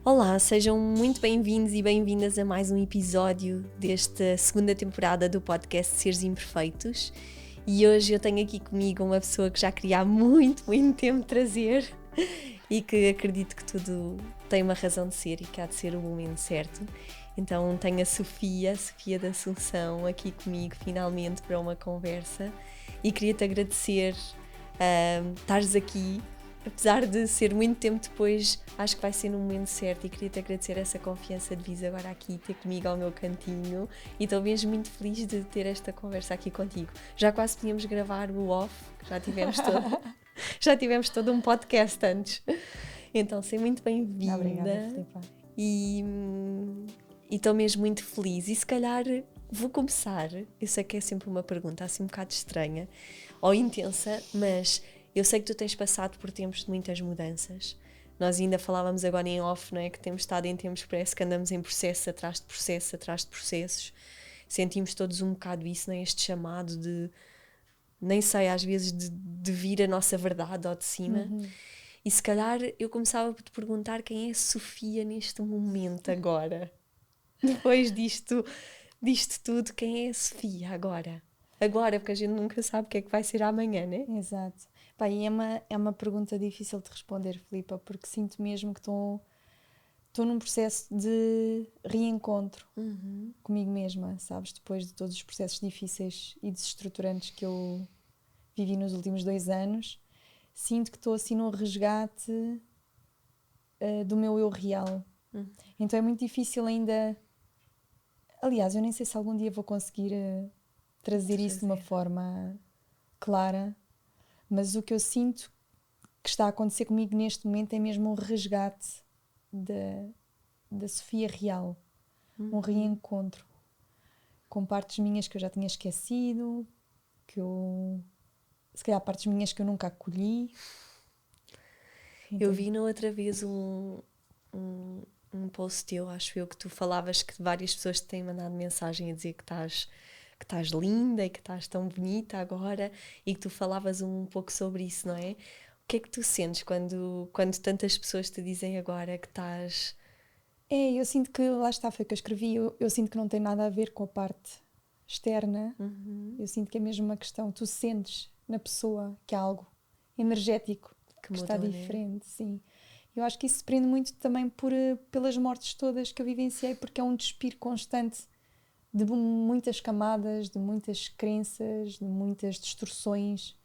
Olá, sejam muito bem-vindos e bem-vindas a mais um episódio desta segunda temporada do podcast Seres Imperfeitos. E hoje eu tenho aqui comigo uma pessoa que já queria há muito tempo trazer e que acredito que tudo tem uma razão de ser e que há de ser o momento certo. Então tenho a Sofia da Assunção, aqui comigo finalmente para uma conversa e queria-te agradecer estares aqui. Apesar de ser muito tempo depois, acho que vai ser no momento certo e queria-te agradecer essa confiança de vires agora aqui, ter comigo ao meu cantinho e estou mesmo muito feliz de ter esta conversa aqui contigo. Já quase podíamos gravar o off, já tivemos todo um podcast antes. Então, seja muito bem-vinda. Obrigada, Filipa. E estou mesmo muito feliz. E se calhar vou começar, eu sei que é sempre uma pergunta assim um bocado estranha ou intensa, mas eu sei que tu tens passado por tempos de muitas mudanças. Nós ainda falávamos agora em off, não é? Que temos estado em tempos, parece que andamos em processo atrás de processos. Sentimos todos um bocado isso, não é? Este chamado de, nem sei, às vezes de vir a nossa verdade ao de cima. Uhum. E se calhar eu começava por te perguntar quem é a Sofia neste momento agora. Depois disto tudo, quem é a Sofia agora? Agora, porque a gente nunca sabe o que é que vai ser amanhã, né? Exato. Pá, e é uma pergunta difícil de responder, Filipa, porque sinto mesmo que estou num processo de reencontro comigo mesma, sabes? Depois de todos os processos difíceis e desestruturantes que eu vivi nos últimos 2 anos, sinto que estou assim num resgate do meu eu real. Então é muito difícil ainda. Aliás, eu nem sei se algum dia vou conseguir trazer isso de uma forma clara, mas o que eu sinto que está a acontecer comigo neste momento é mesmo um resgate da Sofia real, um reencontro com partes minhas que eu já tinha esquecido, se calhar partes minhas que eu nunca acolhi. Eu vi na outra vez um post teu, acho eu, que tu falavas que várias pessoas te têm mandado mensagem a dizer que estás linda e que estás tão bonita agora e que tu falavas um pouco sobre isso, não é? O que é que tu sentes quando tantas pessoas te dizem agora que estás... Eu sinto que, lá está, foi o que eu escrevi, eu sinto que não tem nada a ver com a parte externa. Eu sinto que é mesmo uma questão, tu sentes na pessoa que há algo energético que mudou, está diferente, sim. Eu acho que isso se prende muito também pelas mortes todas que eu vivenciei, porque é um despir constante de muitas camadas, de muitas crenças, de muitas distorções.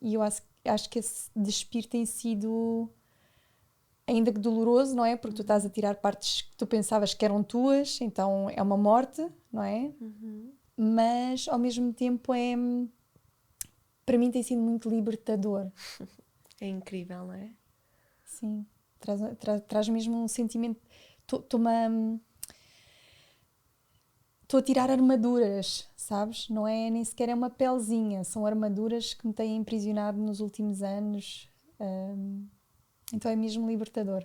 E eu acho que esse despir tem sido, ainda que doloroso, não é? Porque tu estás a tirar partes que tu pensavas que eram tuas, então é uma morte, não é? Mas ao mesmo tempo para mim tem sido muito libertador. É incrível, não é? Sim, traz mesmo um sentimento. Estou a tirar armaduras, sabes? Não é nem sequer é uma pelezinha, são armaduras que me têm aprisionado nos últimos anos. Então é mesmo libertador.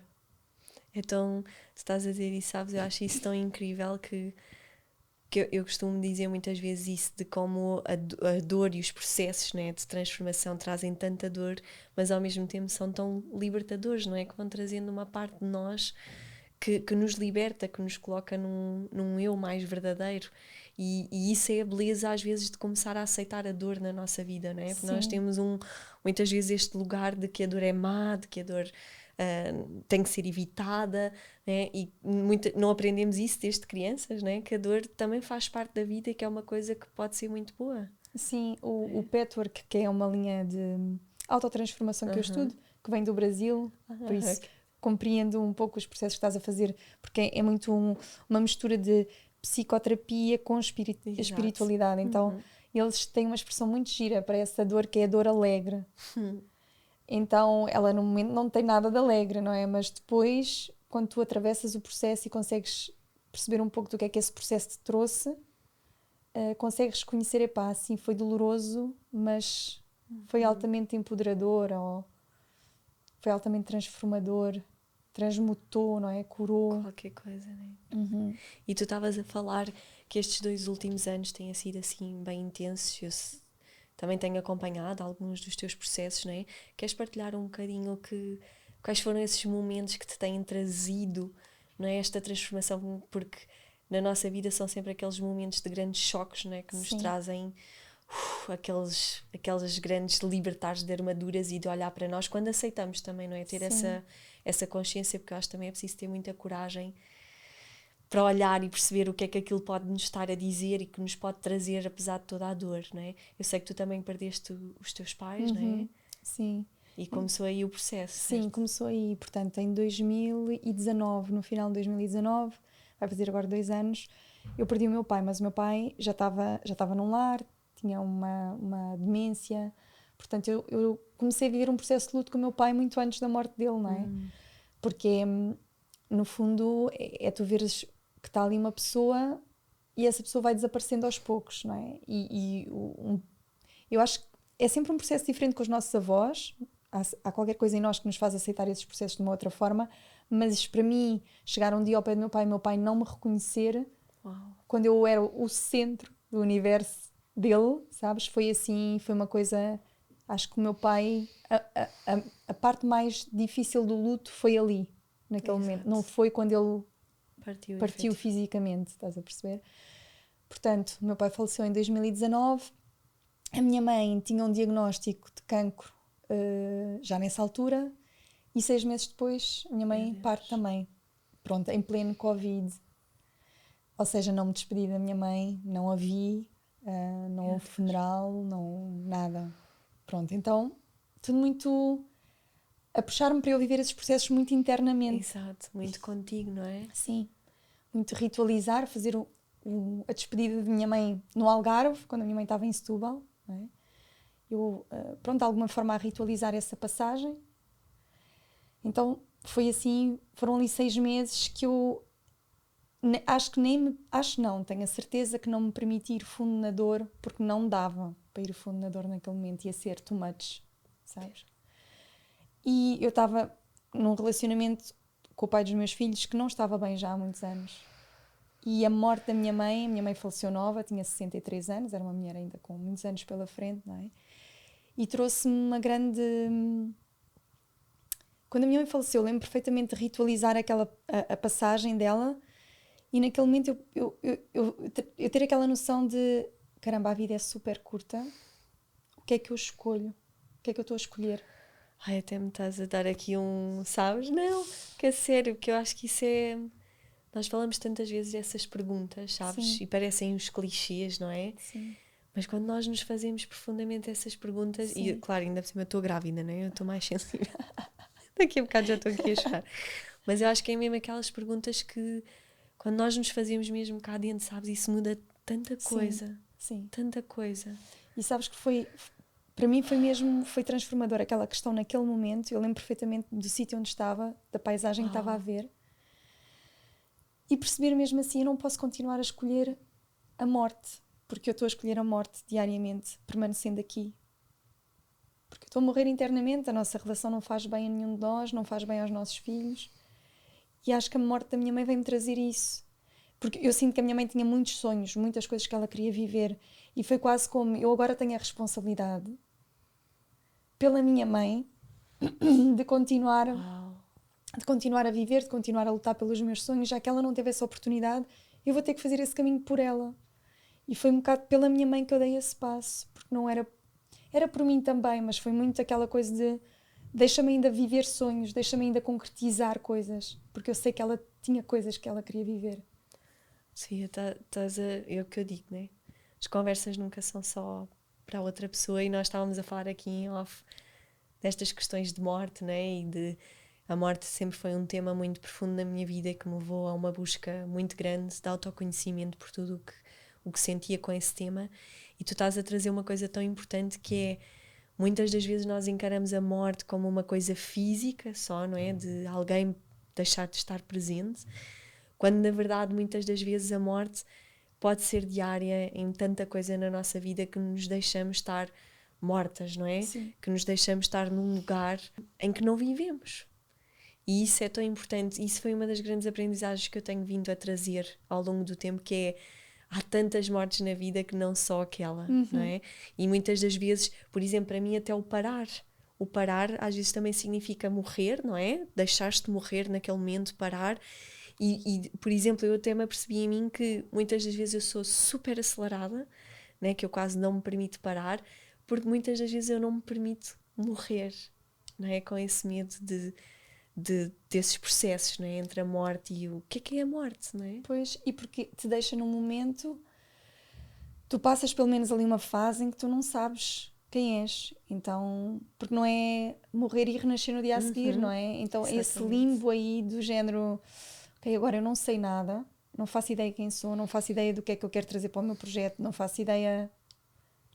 Então, tu estás a dizer isso, sabes? Eu acho isso tão incrível que eu costumo dizer muitas vezes isso, de como a dor e os processos, né, de transformação trazem tanta dor, mas ao mesmo tempo são tão libertadores, não é? Que vão trazendo uma parte de nós que nos liberta, que nos coloca num eu mais verdadeiro. E isso é a beleza, às vezes, de começar a aceitar a dor na nossa vida, não é? Porque nós temos muitas vezes este lugar de que a dor é má, de que a dor tem que ser evitada, né? E não aprendemos isso desde crianças, né? Que a dor também faz parte da vida e que é uma coisa que pode ser muito boa. Sim, o Pathwork, que é uma linha de autotransformação que eu estudo, que vem do Brasil, por isso compreendo um pouco os processos que estás a fazer, porque é muito uma mistura de psicoterapia com espiritualidade. Então eles têm uma expressão muito gira para essa dor, que é a dor alegre. Então ela no momento não tem nada de alegre, não é? Mas depois, quando tu atravessas o processo e consegues perceber um pouco do que é que esse processo te trouxe, consegues reconhecer, epá, assim, foi doloroso, mas foi altamente empoderador, ou foi altamente transformador, transmutou, não é? Curou. Qualquer coisa, né? E tu estavas a falar que estes 2 últimos anos têm sido assim bem intensos. Eu também tenho acompanhado alguns dos teus processos, não é? Queres partilhar um bocadinho quais foram esses momentos que te têm trazido, não é, esta transformação, porque na nossa vida são sempre aqueles momentos de grandes choques, não é, que nos trazem aqueles grandes libertares de armaduras e de olhar para nós quando aceitamos também, não é? Ter essa consciência, porque eu acho que também é preciso ter muita coragem para olhar e perceber o que é que aquilo pode nos estar a dizer e que nos pode trazer apesar de toda a dor, não é? Eu sei que tu também perdeste os teus pais, não é? Sim. E começou aí o processo, Sim, certo? começou aí, portanto, em 2019, no final de 2019, vai fazer agora 2 anos, eu perdi o meu pai, mas o meu pai já estava num lar, tinha uma demência, portanto, eu comecei a viver um processo de luto com o meu pai muito antes da morte dele, não é? Porque, no fundo, é tu veres que está ali uma pessoa e essa pessoa vai desaparecendo aos poucos, não é? Eu acho que é sempre um processo diferente com os nossos avós. Há qualquer coisa em nós que nos faz aceitar esses processos de uma outra forma, mas para mim, chegar um dia ao pé do meu pai não me reconhecer, quando eu era o centro do universo dele, sabes? Foi assim, foi uma coisa. Acho que o meu pai, a parte mais difícil do luto foi ali, naquele momento. Não foi quando ele partiu fisicamente, estás a perceber? Portanto, o meu pai faleceu em 2019. A minha mãe tinha um diagnóstico de cancro já nessa altura, e 6 meses depois a minha mãe parte também, pronto, em pleno Covid. Ou seja, não me despedi da minha mãe, não a vi, não houve funeral, não, nada. Pronto, então tudo muito a puxar-me para eu viver esses processos muito internamente. Exato, muito contigo, não é? Sim, muito ritualizar, fazer a despedida de minha mãe no Algarve, quando a minha mãe estava em Setúbal, não é? Eu, pronto, de alguma forma a ritualizar essa passagem. Então foi assim, foram ali 6 meses que eu acho não, tenho a certeza que não me permiti ir fundo na dor, porque não dava para ir fundo na dor naquele momento, ia ser too much, sabes? E eu estava num relacionamento com o pai dos meus filhos que não estava bem já há muitos anos. E a morte da minha mãe faleceu nova, tinha 63 anos, era uma mulher ainda com muitos anos pela frente, não é? E trouxe-me uma grande... Quando a minha mãe faleceu, eu lembro perfeitamente de ritualizar a passagem dela, e naquele momento eu ter aquela noção de caramba, a vida é super curta, o que é que eu escolho? O que é que eu estou a escolher? Ai, até me estás a dar aqui sabes? Não, que é sério, porque eu acho que isso é... Nós falamos tantas vezes dessas perguntas, sabes? Sim. E parecem uns clichês, não é? Sim. Mas quando nós nos fazemos profundamente essas perguntas, Sim. e claro, ainda por cima eu estou grávida, não é? Eu estou mais sensível. Daqui a bocado já estou aqui a chorar. Mas eu acho que é mesmo aquelas perguntas que, quando nós nos fazemos mesmo cá dentro, sabes? Isso muda tanta coisa. Sim. Tanta coisa. E sabes que para mim foi transformador aquela questão naquele momento. Eu lembro perfeitamente do sítio onde estava, da paisagem que estava a ver, e perceber mesmo assim, eu não posso continuar a escolher a morte, porque eu estou a escolher a morte diariamente, permanecendo aqui. Porque eu estou a morrer internamente, a nossa relação não faz bem a nenhum de nós, não faz bem aos nossos filhos, e acho que a morte da minha mãe vem-me trazer isso. Porque eu sinto que a minha mãe tinha muitos sonhos, muitas coisas que ela queria viver, e foi quase como, eu agora tenho a responsabilidade pela minha mãe de continuar a viver, de continuar a lutar pelos meus sonhos, já que ela não teve essa oportunidade, eu vou ter que fazer esse caminho por ela. E foi um bocado pela minha mãe que eu dei esse passo, porque não era por mim também, mas foi muito aquela coisa de deixa-me ainda viver sonhos, deixa-me ainda concretizar coisas, porque eu sei que ela tinha coisas que ela queria viver. Sim, é o que eu digo, né? As conversas nunca são só para outra pessoa, e nós estávamos a falar aqui em off destas questões de morte, né? E a morte sempre foi um tema muito profundo na minha vida, que me levou a uma busca muito grande de autoconhecimento por tudo o que sentia com esse tema. E tu estás a trazer uma coisa tão importante, que é, muitas das vezes nós encaramos a morte como uma coisa física só, não é? De alguém deixar de estar presente, quando na verdade muitas das vezes a morte pode ser diária em tanta coisa na nossa vida que nos deixamos estar mortas, não é? Sim. Que nos deixamos estar num lugar em que não vivemos. E isso é tão importante. Isso foi uma das grandes aprendizagens que eu tenho vindo a trazer ao longo do tempo, que é, há tantas mortes na vida que não só aquela, não é? E muitas das vezes, por exemplo, para mim até o o parar às vezes também significa morrer, não é? Deixaste morrer naquele momento, parar. E, por exemplo, eu até me apercebi em mim que muitas das vezes eu sou super acelerada, né? Que eu quase não me permito parar, porque muitas das vezes eu não me permito morrer, não é? Com esse medo desses processos, não é? Entre a morte e o que é a morte, não é? Pois, e porque te deixa num momento, tu passas pelo menos ali uma fase em que tu não sabes quem és, então, porque não é morrer e renascer no dia a seguir, não é? Então esse Exatamente. limbo aí do género, ok, agora eu não sei nada, não faço ideia quem sou, não faço ideia do que é que eu quero trazer para o meu projeto, não faço ideia,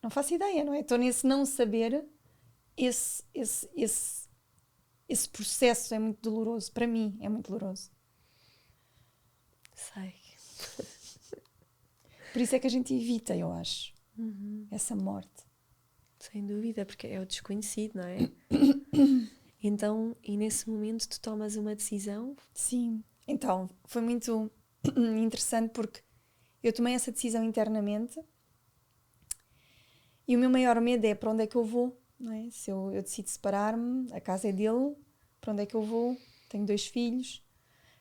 não é? Estou nesse não saber, esse processo é muito doloroso, para mim é muito doloroso. Sei. Por isso é que a gente evita, eu acho, essa morte. Sem dúvida, porque é o desconhecido, não é? Então, e nesse momento tu tomas uma decisão? Sim, então foi muito interessante porque eu tomei essa decisão internamente e o meu maior medo é para onde é que eu vou, não é? Se eu decido separar-me, a casa é dele, para onde é que eu vou? Tenho 2 filhos,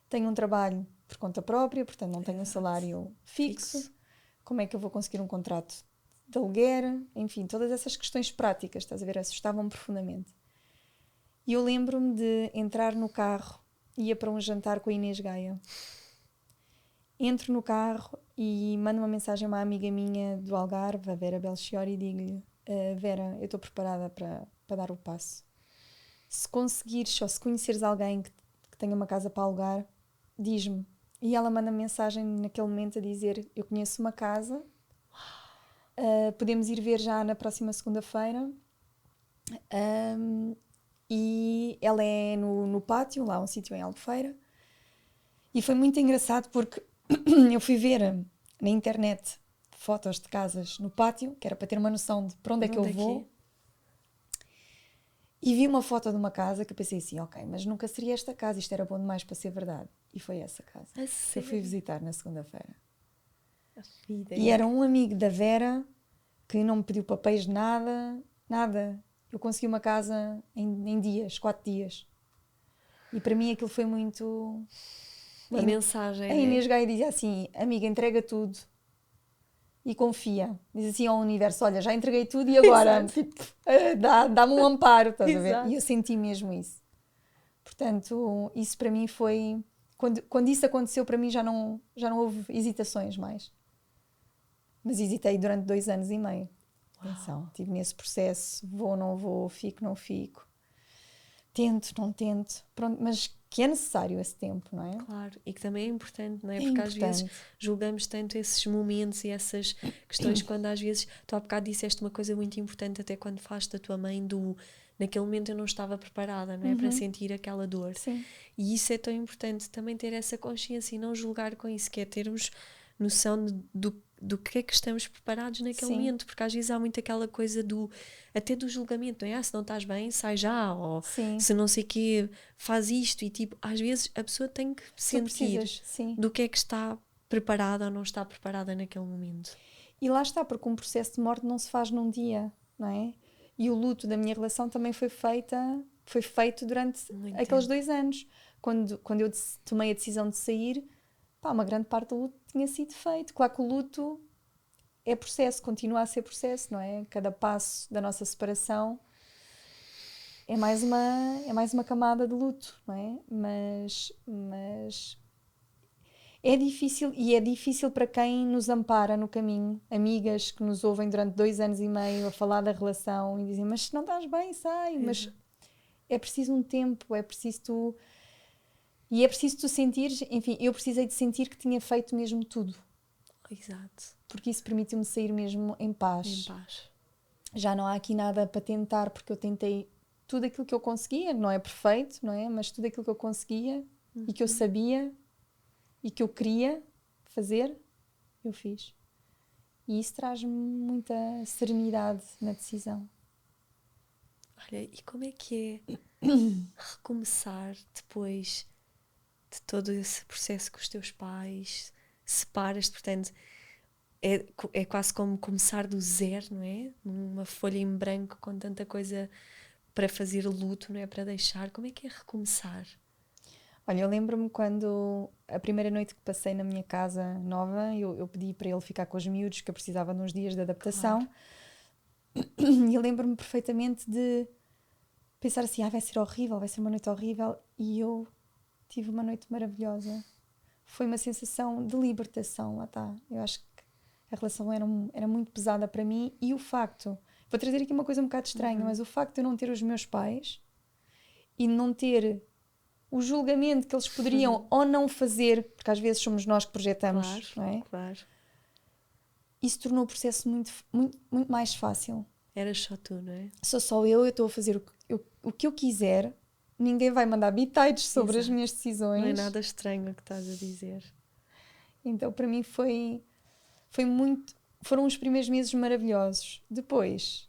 tenho um trabalho por conta própria, portanto não tenho um salário fixo. Como é que eu vou conseguir um contrato de aluguer? Enfim, todas essas questões práticas, estás a ver, assustavam-me profundamente. E eu lembro-me de entrar no carro, ia para um jantar com a Inês Gaia. Entro no carro e mando uma mensagem a uma amiga minha do Algarve, a Vera Belchior, e digo-lhe: Vera, eu estou preparada para dar o passo. Se conseguires ou se conheceres alguém que tenha uma casa para alugar, diz-me. E ela manda mensagem naquele momento a dizer: eu conheço uma casa, podemos ir ver já na próxima segunda-feira. E ela é no pátio, lá um sítio em Albufeira. E foi muito engraçado porque eu fui ver na internet fotos de casas no pátio, que era para ter uma noção de para onde é que eu vou. E vi uma foto de uma casa que eu pensei assim, ok, mas nunca seria esta casa, isto era bom demais para ser verdade. E foi essa casa que eu fui visitar na segunda-feira. E era um amigo da Vera que não me pediu papéis de nada. Eu consegui uma casa em dias, 4 dias. E para mim aquilo foi muito... Uma mensagem, a Inês Gaia dizia assim, amiga, entrega tudo e confia. Diz assim ao universo, olha, já entreguei tudo e agora tipo, dá-me um amparo, estás a ver? E eu senti mesmo isso. Portanto, isso para mim foi... Quando isso aconteceu, para mim já não houve hesitações mais. Mas hesitei durante 2 anos e meio. Atenção, estive nesse processo, vou, não vou, fico, não fico. Tento, não tento. Pronto, mas que é necessário esse tempo, não é? Claro, e que também é importante, não é? É Porque importante. às vezes julgamos tanto esses momentos e essas questões quando às vezes, tu há bocado disseste uma coisa muito importante até quando falaste da tua mãe, naquele momento eu não estava preparada, não é? Para sentir aquela dor. Sim. E isso é tão importante, também ter essa consciência e não julgar com isso, que é termos noção do que é que estamos preparados naquele momento, porque às vezes há muito aquela coisa até do julgamento, não é? Se não estás bem, sai já, ou se não sei o quê, faz isto, e tipo, às vezes a pessoa tem que sentir do que é que está preparada ou não está preparada naquele momento. E lá está, porque um processo de morte não se faz num dia, não é? E o luto da minha relação também foi feito durante aqueles 2 anos. Quando eu tomei a decisão de sair, uma grande parte do luto tinha sido feito. Claro que o luto é processo, continua a ser processo, não é? Cada passo da nossa separação é mais uma camada de luto, não é? Mas é difícil, e é difícil para quem nos ampara no caminho. Amigas que nos ouvem durante 2 anos e meio a falar da relação e dizem, mas se não estás bem, sai. Mas é preciso um tempo, é preciso tu... E é preciso tu sentires, enfim, eu precisei de sentir que tinha feito mesmo tudo. Exato. Porque isso permitiu-me sair mesmo em paz. Já não há aqui nada para tentar, porque eu tentei tudo aquilo que eu conseguia, não é perfeito, não é? Mas tudo aquilo que eu conseguia e que eu sabia e que eu queria fazer, eu fiz. E isso traz-me muita serenidade na decisão. Olha, e como é que é recomeçar depois de todo esse processo com os teus pais? Separas-te, portanto, é quase como começar do zero, não é? Numa folha em branco com tanta coisa para fazer luto, não é? Para deixar. Como é que é recomeçar? Olha, eu lembro-me quando a primeira noite que passei na minha casa nova, eu pedi para ele ficar com os miúdos, que eu precisava de uns dias de adaptação. E eu lembro-me perfeitamente de pensar assim, vai ser horrível, vai ser uma noite horrível. E eu tive uma noite maravilhosa. Foi uma sensação de libertação, lá está. Eu acho que a relação era muito pesada para mim. E o facto, vou trazer aqui uma coisa um bocado estranha, mas o facto de eu não ter os meus pais e não ter o julgamento que eles poderiam ou não fazer, porque às vezes somos nós que projetamos, não é? Claro. Isso tornou o processo muito mais fácil. Eras só tu, não é? Sou só eu estou a fazer o que eu quiser, ninguém vai mandar bitites sobre as minhas decisões. Não é nada estranho o que estás a dizer. Então para mim foi muito, foram os primeiros meses maravilhosos. Depois,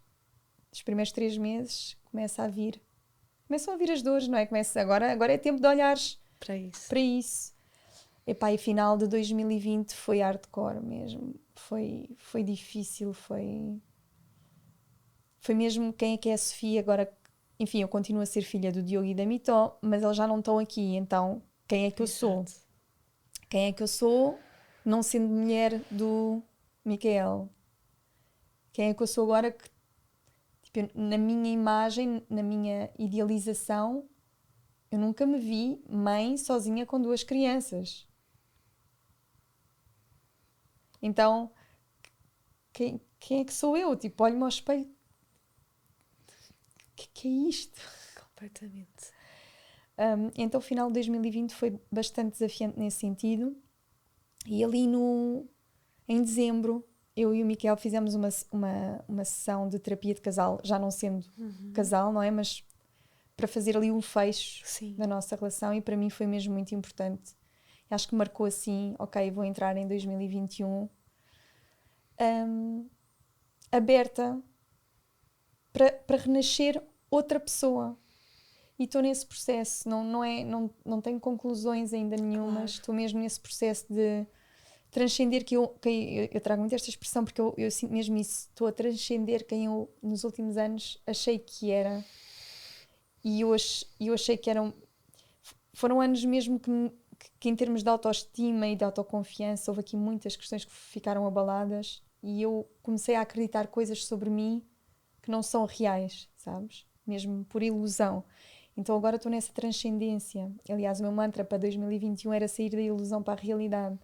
dos primeiros 3 meses, começam a vir as dores, não é? Agora é tempo de olhares para isso. Epá, e final de 2020 foi hardcore mesmo. Foi difícil, foi mesmo quem é que é a Sofia agora. Enfim, eu continuo a ser filha do Diogo e da Mitó, mas eles já não estão aqui, então quem é que eu sou? Quem é que eu sou, não sendo mulher do Micael? Quem é que eu sou agora que, tipo, na minha imagem, na minha idealização, eu nunca me vi mãe sozinha com 2 crianças. Então, quem é que sou eu? Tipo, olho-me ao espelho. O que é isto? Completamente. Então, o final de 2020 foi bastante desafiante nesse sentido. E ali em dezembro, eu e o Miquel fizemos uma sessão de terapia de casal, já não sendo casal, não é? Mas para fazer ali um fecho da nossa relação, e para mim foi mesmo muito importante. Acho que marcou assim, ok, vou entrar em 2021 aberta para renascer outra pessoa. E estou nesse processo, não tenho conclusões ainda nenhumas, estou mesmo nesse processo de transcender, que eu trago muito esta expressão porque eu sinto mesmo isso, estou a transcender quem eu nos últimos anos achei que era, e eu achei que foram anos mesmo que em termos de autoestima e de autoconfiança houve aqui muitas questões que ficaram abaladas, e eu comecei a acreditar coisas sobre mim que não são reais, sabes? Mesmo por ilusão. Então agora estou nessa transcendência. Aliás, o meu mantra para 2021 era sair da ilusão para a realidade.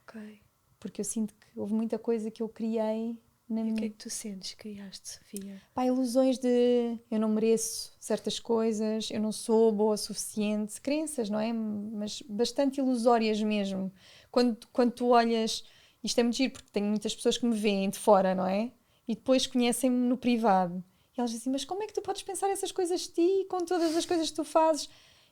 Ok. Porque eu sinto que houve muita coisa que eu criei na minha... E o que é que tu sentes que criaste, Sofia? Ilusões de eu não mereço certas coisas, eu não sou boa o suficiente, crenças, não é? Mas bastante ilusórias mesmo. Quando tu olhas, isto é muito giro, porque tenho muitas pessoas que me veem de fora, não é? E depois conhecem-me no privado. E elas dizem assim, mas como é que tu podes pensar essas coisas de ti, com todas as coisas que tu fazes?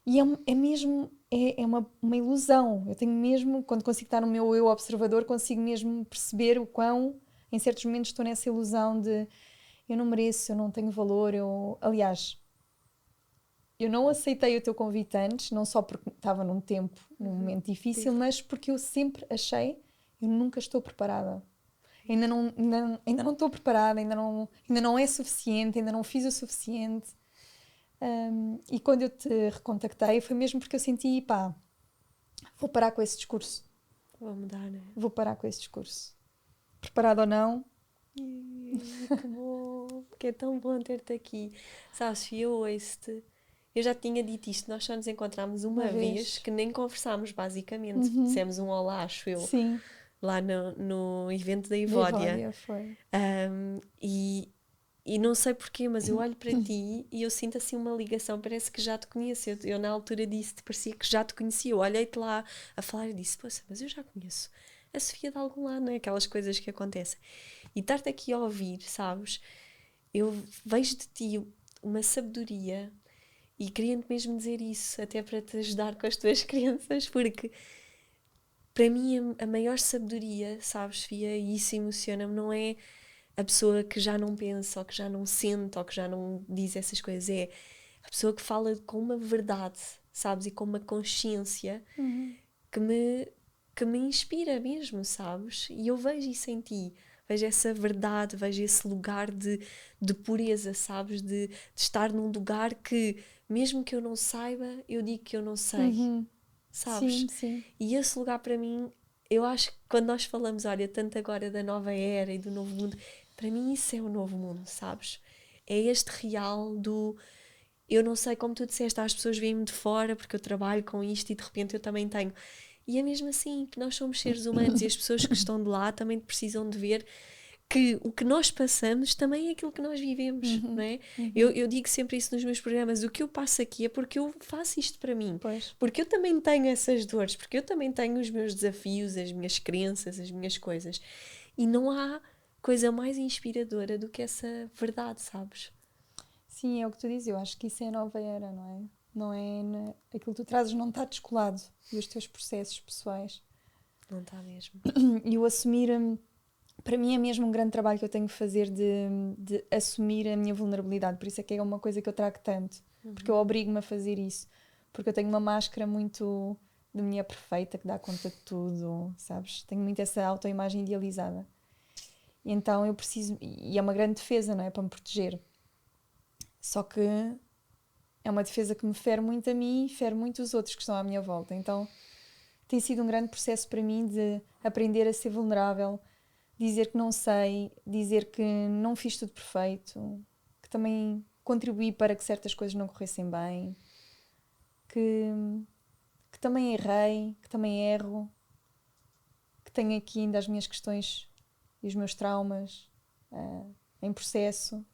E é mesmo, é uma ilusão. Eu tenho mesmo, quando consigo estar no meu eu observador, consigo mesmo perceber o quão, em certos momentos, estou nessa ilusão de eu não mereço, eu não tenho valor. Aliás, eu não aceitei o teu convite antes, não só porque estava num momento difícil, mas porque eu sempre achei, eu nunca estou preparada. Ainda não estou preparada, ainda não é suficiente, ainda não fiz o suficiente. E quando eu te recontactei foi mesmo porque eu senti, vou parar com esse discurso. Vou mudar, né? Vou parar com esse discurso. Preparado ou não? Que bom, que é tão bom ter-te aqui. Sabes, Sofia, eu ouço-te. Eu já tinha dito isto, nós só nos encontramos uma vez, que nem conversámos basicamente. Dissemos um olá, acho eu. Sim. Lá no evento da Ivódia. Foi. E não sei porquê, mas eu olho para ti e eu sinto assim uma ligação, parece que já te conheço. Eu na altura disse-te, parecia que já te conhecia. Eu olhei-te lá a falar e disse, poxa, mas eu já conheço a Sofia de algum lado, não é? Aquelas coisas que acontecem. E estar-te aqui a ouvir, sabes? Eu vejo de ti uma sabedoria, e queria-te mesmo dizer isso, até para te ajudar com as tuas crianças, porque para mim a maior sabedoria, sabes, Sofia, e isso emociona-me, não é a pessoa que já não pensa, ou que já não sente, ou que já não diz essas coisas, é a pessoa que fala com uma verdade, sabes, e com uma consciência que me inspira mesmo, sabes? E eu vejo isso em ti, vejo essa verdade, vejo esse lugar de pureza, sabes? De estar num lugar que, mesmo que eu não saiba, eu digo que eu não sei, sabes? Sim, sim. E esse lugar para mim, eu acho que quando nós falamos, olha, tanto agora da nova era e do novo mundo, para mim isso é o novo mundo, sabes? É este real do... Eu não sei, como tu disseste, as pessoas veem-me de fora porque eu trabalho com isto e de repente eu também tenho. E é mesmo assim que nós somos seres humanos e as pessoas que estão de lá também precisam de ver que o que nós passamos também é aquilo que nós vivemos, não é? Eu digo sempre isso nos meus programas, o que eu passo aqui é porque eu faço isto para mim, Pois. porque eu também tenho essas dores, porque eu também tenho os meus desafios, as minhas crenças, as minhas coisas. E não há coisa mais inspiradora do que essa verdade, sabes? Sim, é o que tu dizes, eu acho que isso é a nova era, não é? Não é aquilo que tu trazes não está descolado dos teus processos pessoais. Não está mesmo. E o assumir, para mim é mesmo um grande trabalho que eu tenho que fazer de assumir a minha vulnerabilidade, por isso é que é uma coisa que eu trago tanto, porque eu obrigo-me a fazer isso, porque eu tenho uma máscara muito de mulher perfeita que dá conta de tudo, sabes? Tenho muito essa autoimagem idealizada. E então eu preciso, e é uma grande defesa, não é? Para me proteger. Só que é uma defesa que me fere muito a mim e fere muito os outros que estão à minha volta. Então tem sido um grande processo para mim de aprender a ser vulnerável, dizer que não sei, dizer que não fiz tudo perfeito, que também contribuí para que certas coisas não corressem bem, que também errei, que também erro, que tenho aqui ainda as minhas questões e os meus traumas em processo.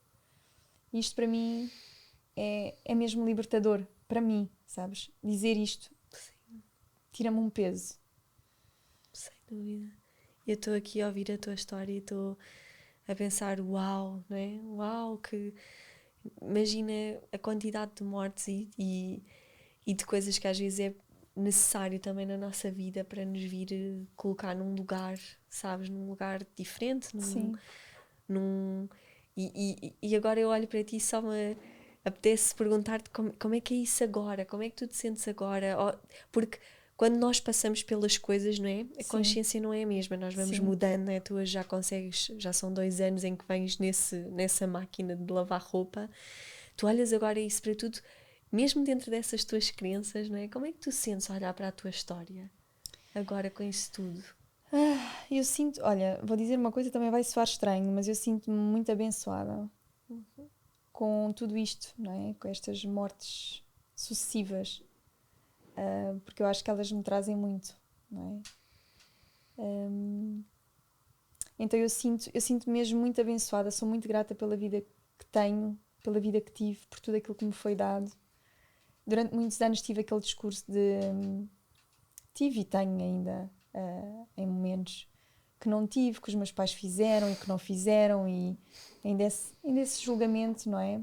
E isto para mim é mesmo libertador, para mim, sabes? Dizer isto tira-me um peso. Sem dúvida. Eu estou aqui a ouvir a tua história e estou a pensar, uau, não é? Uau, que... Imagina a quantidade de mortes e de coisas que às vezes é necessário também na nossa vida para nos vir colocar num lugar, sabes? Num lugar diferente, Sim. E agora eu olho para ti e só me apetece perguntar-te como é que é isso agora, como é que tu te sentes agora, porque quando nós passamos pelas coisas, não é? A consciência não é a mesma, nós vamos mudando, não é? Tu hoje já consegues, já são 2 anos em que vens nessa máquina de lavar roupa, tu olhas agora isso para tudo, mesmo dentro dessas tuas crenças, não é? Como é que tu sentes olhar para a tua história agora com isso tudo? Eu sinto, olha, vou dizer uma coisa, também vai soar estranho, mas eu sinto-me muito abençoada com tudo isto, não é? Com estas mortes sucessivas, porque eu acho que elas me trazem muito, não é? Então eu sinto mesmo muito abençoada, sou muito grata pela vida que tenho, pela vida que tive, por tudo aquilo que me foi dado. Durante muitos anos tive aquele discurso de... tive e tenho ainda, em momentos que não tive, que os meus pais fizeram e que não fizeram, e ainda esse julgamento, não é?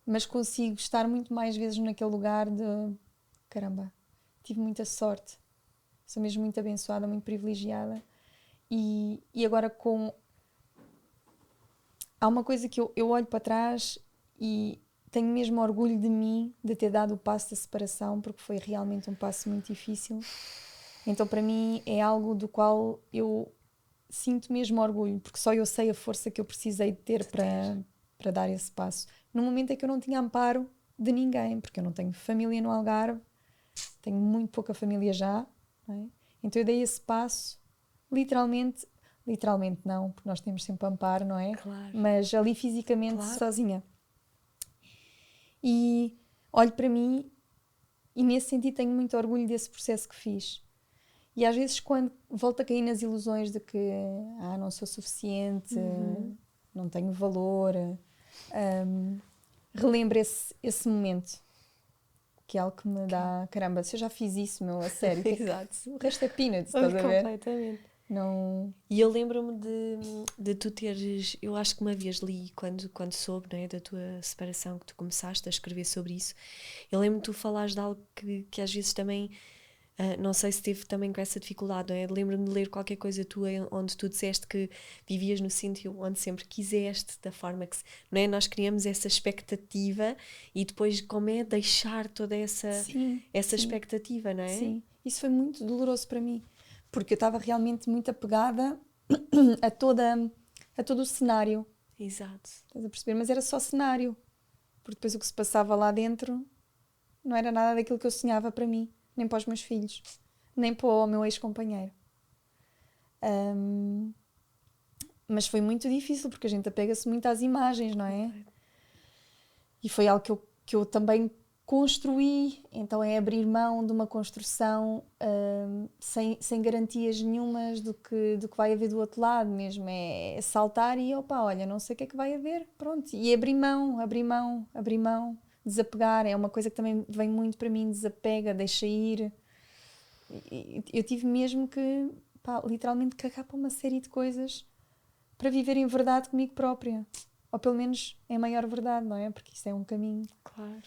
Mas consigo estar muito mais vezes naquele lugar de caramba, tive muita sorte, sou mesmo muito abençoada, muito privilegiada, e agora há uma coisa que eu olho para trás e tenho mesmo orgulho de mim, de ter dado o passo da separação, porque foi realmente um passo muito difícil. Então para mim é algo do qual eu sinto mesmo orgulho, porque só eu sei a força que eu precisei de ter para dar esse passo. No momento em que eu não tinha amparo de ninguém, porque eu não tenho família no Algarve, tenho muito pouca família já, não é? Então eu dei esse passo, literalmente não, porque nós temos sempre amparo, não é? Claro. Mas ali fisicamente sozinha. E olho para mim e nesse sentido tenho muito orgulho desse processo que fiz. E às vezes quando volto a cair nas ilusões de que não sou suficiente, não tenho valor, relembro esse momento, que é algo que me dá, caramba, se eu já fiz isso, meu, a sério. Exato. O resto é peanuts, estás a ver? Completamente. Não... E eu lembro-me de tu teres, eu acho que uma vez li quando soube, não é, da tua separação, que tu começaste a escrever sobre isso, eu lembro-me de tu falares de algo que às vezes também, não sei se teve também com essa dificuldade, não é? Lembro-me de ler qualquer coisa tua onde tu disseste que vivias no sítio onde sempre quiseste, da forma que, não é? Nós criamos essa expectativa e depois como é deixar toda essa expectativa, não é? Sim, isso foi muito doloroso para mim. porque eu estava realmente muito apegada a todo o cenário. Exato. Estás a perceber? Mas era só cenário, porque depois o que se passava lá dentro não era nada daquilo que eu sonhava para mim, nem para os meus filhos, nem para o meu ex-companheiro. Mas foi muito difícil, porque a gente apega-se muito às imagens, não é? E foi algo que eu também construí, então é abrir mão de uma construção sem garantias nenhumas do que vai haver do outro lado mesmo, é saltar e opa, olha, não sei o que é que vai haver, pronto, e abrir mão, desapegar, é uma coisa que também vem muito para mim, desapega, deixa ir. Eu tive mesmo que, pá, literalmente cagar para uma série de coisas para viver em verdade comigo própria, ou pelo menos em maior verdade, não é? Porque isso é um caminho. Claro.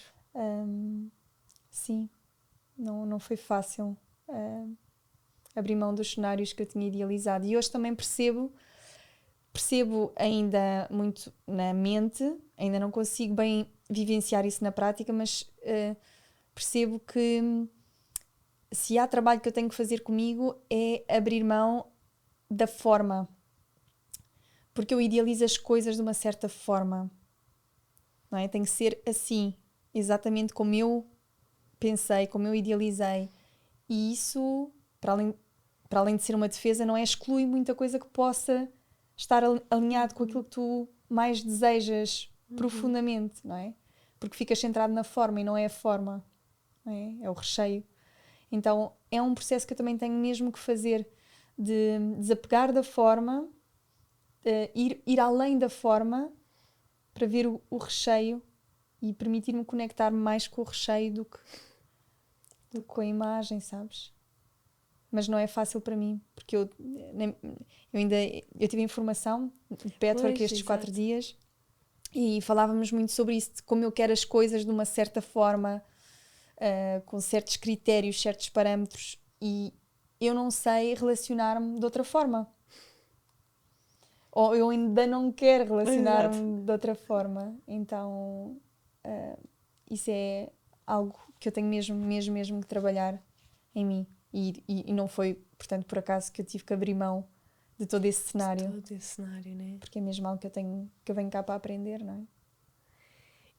Sim, não foi fácil abrir mão dos cenários que eu tinha idealizado. E hoje também percebo ainda muito na mente, ainda não consigo bem vivenciar isso na prática, mas percebo que se há trabalho que eu tenho que fazer comigo é abrir mão da forma, porque eu idealizo as coisas de uma certa forma, não é? Tem que ser assim, exatamente como eu pensei, como eu idealizei, e isso, para além de ser uma defesa, não é exclui muita coisa que possa estar alinhado com aquilo que tu mais desejas profundamente, não é? Porque ficas centrado na forma e não é a forma, não é? É o recheio. Então é um processo que eu também tenho mesmo que fazer, de desapegar da forma, ir além da forma para ver o recheio e permitir-me conectar-me mais com o recheio do que com a imagem, sabes? Mas não é fácil para mim, porque eu tive informação de Petwork estes 4 dias e falávamos muito sobre isso, de como eu quero as coisas de uma certa forma, com certos critérios, certos parâmetros, e eu não sei relacionar-me de outra forma. Ou eu ainda não quero relacionar-me de outra forma. Então, isso é algo que eu tenho mesmo que trabalhar em mim. E não foi, portanto, por acaso que eu tive que abrir mão de todo esse cenário. De todo esse cenário, né? Porque é mesmo algo que eu venho cá para aprender, não é?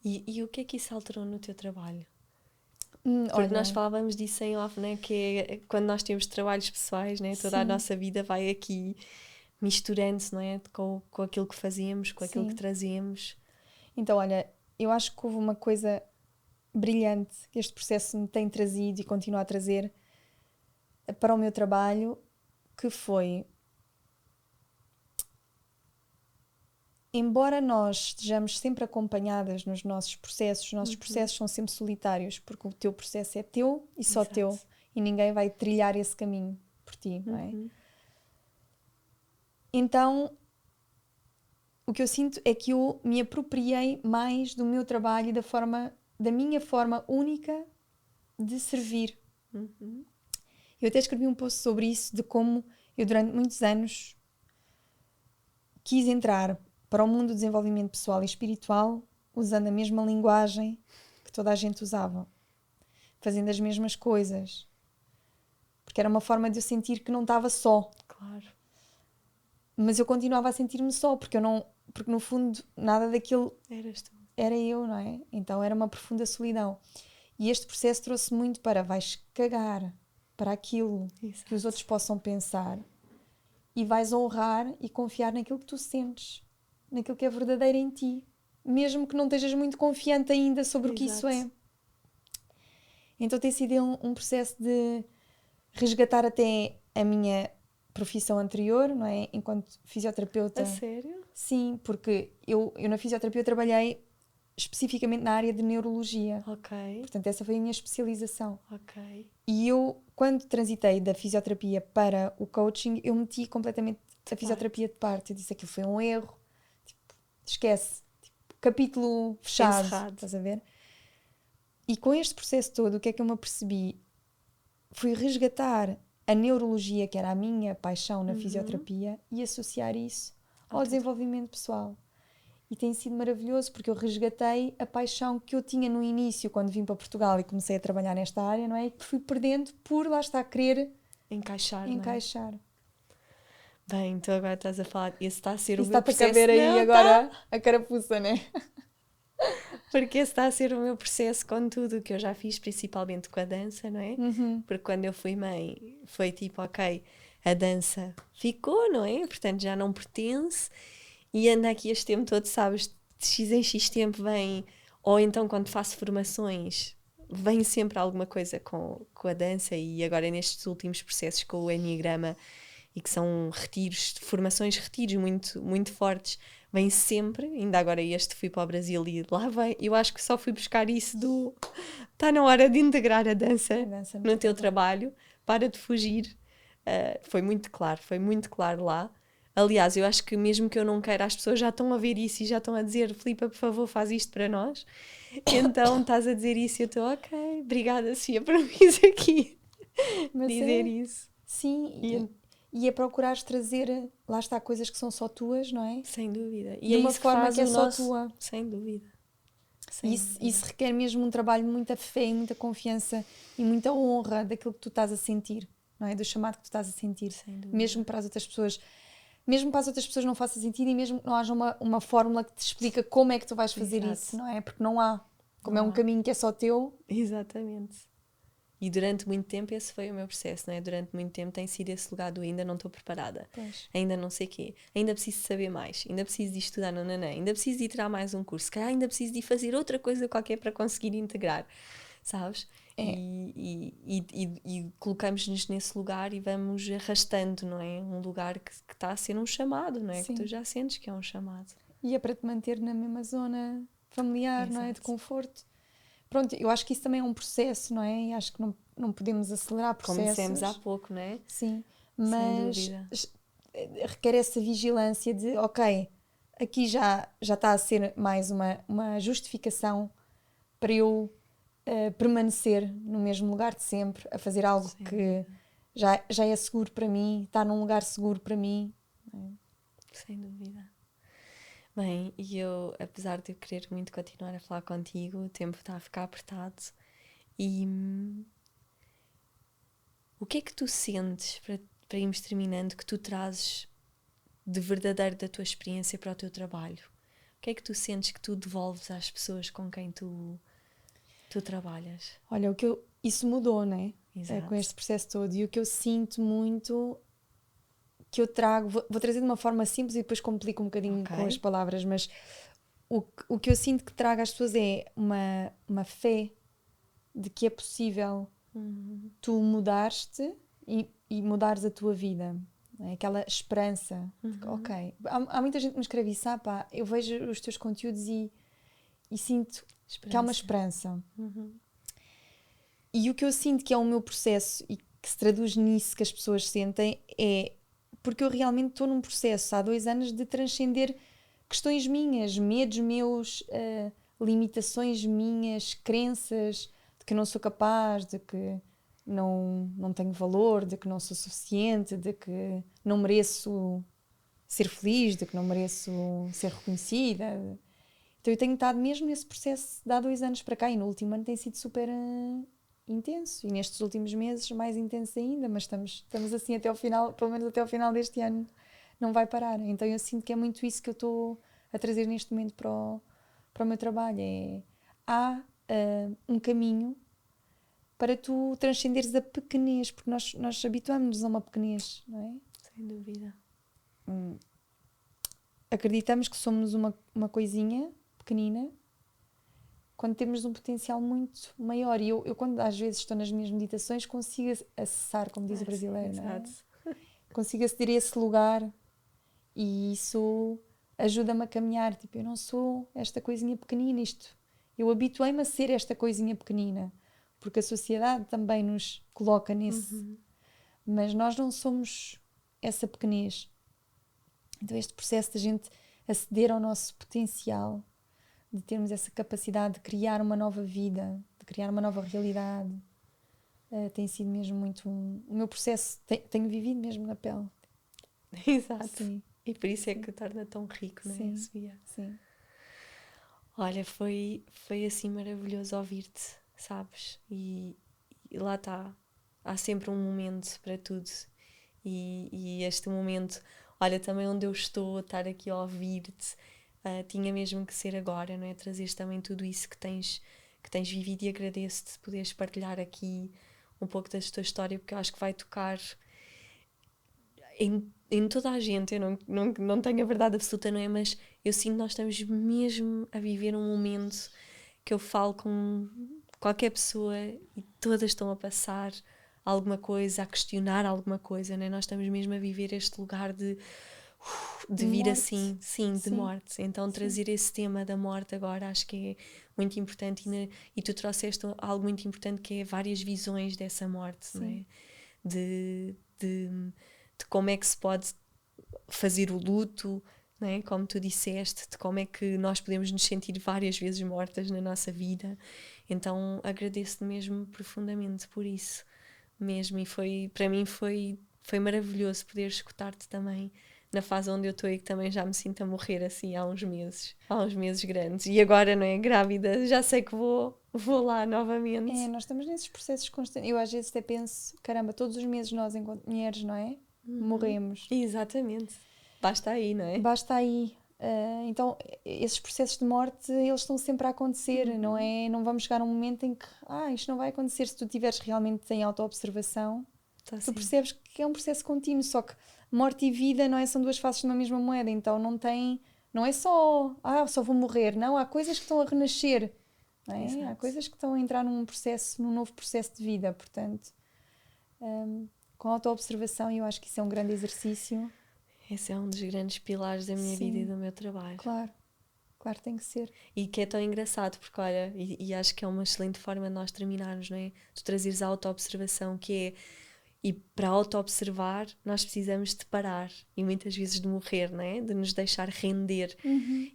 E o que é que isso alterou no teu trabalho? Porque Olha, nós falávamos disso em off, né? Que é quando nós temos trabalhos pessoais, né? Toda a nossa vida vai aqui misturando-se, não é? Com aquilo que fazemos, com aquilo que trazemos. Então, olha, eu acho que houve uma coisa brilhante que este processo me tem trazido e continua a trazer para o meu trabalho, que foi, embora nós estejamos sempre acompanhadas nos nossos processos, os nossos processos são sempre solitários, porque o teu processo é teu e só teu, e ninguém vai trilhar esse caminho por ti, não é? Então, o que eu sinto é que eu me apropriei mais do meu trabalho e da minha forma única de servir. Eu até escrevi um post sobre isso, de como eu durante muitos anos quis entrar para o mundo do desenvolvimento pessoal e espiritual usando a mesma linguagem que toda a gente usava, fazendo as mesmas coisas, porque era uma forma de eu sentir que não estava só. Claro. Mas eu continuava a sentir-me só, porque no fundo nada daquilo eras tu. Era eu, não é? Então era uma profunda solidão. E este processo trouxe muito para vais cagar para aquilo que os outros possam pensar e vais honrar e confiar naquilo que tu sentes, naquilo que é verdadeiro em ti, mesmo que não estejas muito confiante ainda sobre o que isso é. Então tem sido um processo de resgatar até a minha profissão anterior, não é? Enquanto fisioterapeuta. A sério? Sim, porque eu na fisioterapia trabalhei especificamente na área de neurologia. Ok. Portanto, essa foi a minha especialização. Ok. E eu, quando transitei da fisioterapia para o coaching, eu meti completamente a fisioterapia de parte. Eu disse que aquilo foi um erro. Tipo, esquece. Tipo, capítulo fechado. Encerrado. Estás a ver? E com este processo todo, o que é que eu me apercebi? Fui resgatar a neurologia, que era a minha paixão na fisioterapia, e associar isso ao desenvolvimento pessoal. E tem sido maravilhoso, porque eu resgatei a paixão que eu tinha no início, quando vim para Portugal e comecei a trabalhar nesta área, não é? E que fui perdendo por lá estar a querer encaixar, não é? Encaixar. Bem, então agora estás a falar, esse está a ser o Isso meu está-te a processo. caber aí Não, agora a carapuça, né? porque esse está a ser o meu processo com tudo o que eu já fiz, principalmente com a dança, não é? Porque quando eu fui mãe, foi tipo, ok, a dança ficou, não é? Portanto, já não pertence e anda aqui este tempo todo, sabes, de X em X tempo vem, ou então quando faço formações, vem sempre alguma coisa com a dança e agora nestes últimos processos com o Enneagrama e que são retiros, formações, retiros muito, muito fortes, vem sempre, ainda agora este fui para o Brasil e lá vem, eu acho que só fui buscar isso do, está na hora de integrar a dança no teu trabalho, para de fugir, foi muito claro lá. Aliás, eu acho que mesmo que eu não queira, as pessoas já estão a ver isso e já estão a dizer, Filipa, por favor, faz isto para nós. Então estás a dizer isso e eu estou, ok, obrigada, Sofia, por me aqui dizer isso. Sim, e é procurares trazer, lá está, coisas que são só tuas, não é? Sem dúvida. E de é uma isso forma faz que é o só nosso... tua. Sem dúvida. E isso requer mesmo um trabalho, muita fé e muita confiança e muita honra daquilo que tu estás a sentir, não é? Do chamado que tu estás a sentir. Mesmo para as outras pessoas. Mesmo para as outras pessoas não faça sentido e mesmo que não haja uma fórmula que te explica como é que tu vais fazer isso, não é? Porque não há. Como é um caminho que é só teu. Exatamente. E durante muito tempo esse foi o meu processo, não é? Durante muito tempo tem sido esse lugar do ainda não estou preparada, ainda não sei o quê, ainda preciso saber mais, ainda preciso de estudar, nananã, ainda preciso de ir tirar mais um curso, se calhar ainda preciso de ir fazer outra coisa qualquer para conseguir integrar, sabes? E colocamos-nos nesse lugar e vamos arrastando, não é? Um lugar que está a ser um chamado, não é? Sim. Que tu já sentes que é um chamado. E é para te manter na mesma zona familiar, não é? De conforto. Pronto, eu acho que isso também é um processo, não é? E acho que não podemos acelerar processos. Como dissemos há pouco, não é? Sim, mas requer essa vigilância de, ok, aqui já está a ser mais uma justificação para eu permanecer no mesmo lugar de sempre, a fazer algo que já é seguro para mim, está num lugar seguro para mim. Sem dúvida. Bem, e eu, apesar de eu querer muito continuar a falar contigo, o tempo está a ficar apertado. E o que é que tu sentes, para irmos terminando, que tu trazes de verdadeiro da tua experiência para o teu trabalho? O que é que tu sentes que tu devolves às pessoas com quem tu trabalhas? Olha, isso mudou, não é? Com este processo todo. E o que eu sinto muito, que eu trago, vou trazer de uma forma simples e depois complico um bocadinho com as palavras, mas o que eu sinto que trago às pessoas é uma fé de que é possível tu mudares-te e mudares a tua vida. É? Aquela esperança. De que, ok, há muita gente que me escreve isso, pá, eu vejo os teus conteúdos e sinto que há uma esperança. E o que eu sinto que é o meu processo e que se traduz nisso que as pessoas sentem é porque eu realmente estou num processo há 2 anos de transcender questões minhas, medos meus, limitações minhas, crenças de que não sou capaz, de que não tenho valor, de que não sou suficiente, de que não mereço ser feliz, de que não mereço ser reconhecida. Então eu tenho estado mesmo nesse processo de há 2 anos para cá e no último ano tem sido super intenso e nestes últimos meses mais intenso ainda, mas estamos assim até ao final, pelo menos até ao final deste ano não vai parar. Então eu sinto que é muito isso que eu estou a trazer neste momento para o meu trabalho. Há um caminho para tu transcenderes a pequenez, porque nós habituamos-nos a uma pequenez, não é? Sem dúvida. Acreditamos que somos uma coisinha pequenina quando temos um potencial muito maior. E eu quando às vezes estou nas minhas meditações, consigo acessar, como diz o brasileiro, não é? Consigo aceder a esse lugar e isso ajuda-me a caminhar. Tipo, eu não sou esta coisinha pequenina, eu habituei-me a ser esta coisinha pequenina, porque a sociedade também nos coloca nesse. Mas nós não somos essa pequenez. Então este processo de a gente aceder ao nosso potencial, de termos essa capacidade de criar uma nova vida, de criar uma nova realidade, tem sido mesmo muito o meu processo, tenho vivido mesmo na pele. Exato. Sim. E por isso é que torna tão rico, não é, Sofia? Sim. Olha, foi assim maravilhoso ouvir-te, sabes? E lá está. há sempre um momento para tudo. E este momento, olha, também onde eu estou, estar aqui a ouvir-te, tinha mesmo que ser agora, não é? Trazeres também tudo isso que tens vivido, e agradeço-te poderes partilhar aqui um pouco da tua história, porque eu acho que vai tocar em toda a gente. Eu não tenho a verdade absoluta, não é? Mas eu sinto que nós estamos mesmo a viver um momento que eu falo com qualquer pessoa e todas estão a passar alguma coisa, a questionar alguma coisa, não é? Nós estamos mesmo a viver este lugar de vir morte. assim, sim, de morte. Então trazer esse tema da morte agora acho que é muito importante, e tu trouxeste algo muito importante, que é várias visões dessa morte, não é? De como é que se pode fazer o luto, não é? Como tu disseste, de como é que nós podemos nos sentir várias vezes mortas na nossa vida. Então agradeço-te mesmo profundamente por isso mesmo, e para mim foi maravilhoso poder escutar-te também na fase onde eu estou, e que também já me sinto a morrer assim há uns meses grandes, e agora, não é, grávida, já sei que vou lá novamente. Nós estamos nesses processos constantes. Eu às vezes até penso, caramba, todos os meses nós, enquanto mulheres, não é? Morremos. Exatamente. Basta aí, não é? Basta aí. Então, esses processos de morte, eles estão sempre a acontecer, não é? Não vamos chegar a um momento em que, isto não vai acontecer. Se tu estiveres realmente em autoobservação, tu percebes que é um processo contínuo, só que morte e vida, não é? São duas faces de uma mesma moeda, então não é só, só vou morrer, não, há coisas que estão a renascer, não é? Há coisas que estão a entrar num novo processo de vida, portanto, com autoobservação, eu acho que isso é um grande exercício. Esse é um dos grandes pilares da minha vida e do meu trabalho. Claro tem que ser. E que é tão engraçado, porque olha, e acho que é uma excelente forma de nós terminarmos, não é? De trazeres a autoobservação, que é, e para auto-observar nós precisamos de parar, e muitas vezes de morrer, não é? De nos deixar render.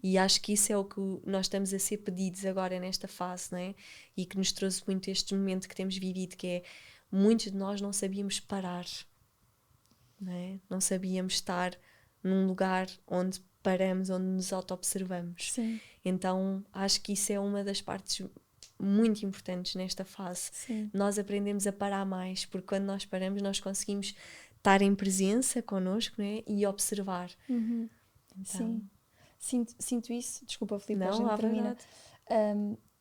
E acho que isso é o que nós estamos a ser pedidos agora nesta fase, não é? E que nos trouxe muito este momento que temos vivido, que é, muitos de nós não sabíamos parar, não é? Não sabíamos estar num lugar onde paramos, onde nos auto-observamos. Sim. Então acho que isso é uma das partes muito importantes nesta fase. Sim. Nós aprendemos a parar mais, porque quando nós paramos nós conseguimos estar em presença connosco, não é? E observar. Então, sim. Sinto isso. Desculpa, Filipe, a não, gente termina.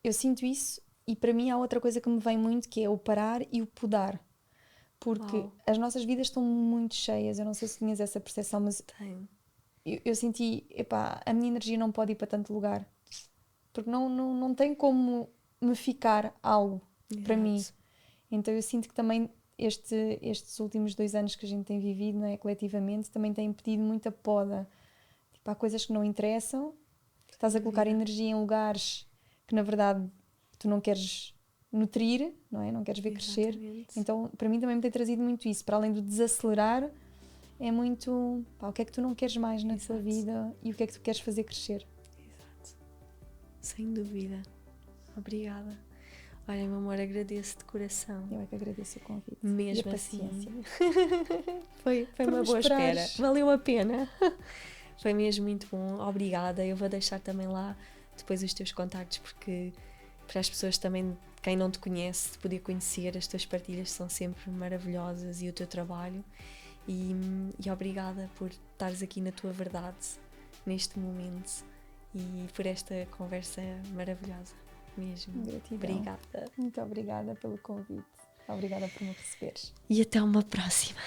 Eu sinto isso, e para mim há outra coisa que me vem muito, que é o parar e o podar. Porque as nossas vidas estão muito cheias. Eu não sei se tinhas essa percepção, mas eu senti, a minha energia não pode ir para tanto lugar, porque não tem como me ficar algo para mim. Então eu sinto que também estes últimos 2 anos que a gente tem vivido, não é, coletivamente, também tem pedido muita poda. Tipo, há coisas que não interessam, estás a colocar energia em lugares que na verdade tu não queres nutrir, não é? Não queres ver crescer. Então para mim também me tem trazido muito isso, para além do desacelerar, é muito, o que é que tu não queres mais na tua vida e o que é que tu queres fazer crescer. Exato. Sem dúvida. Obrigada. Olha, meu amor, agradeço de coração. Eu é que agradeço o convite. Mesmo e a paciência. Assim. foi uma boa espera. Valeu a pena. Foi mesmo muito bom. Obrigada. Eu vou deixar também lá depois os teus contactos, porque para as pessoas também, quem não te conhece, te poder conhecer, as tuas partilhas são sempre maravilhosas, e o teu trabalho. E obrigada por estares aqui na tua verdade neste momento, e por esta conversa maravilhosa mesmo. Gratidão. Obrigada. Muito obrigada pelo convite. Obrigada por me receberes. E até uma próxima.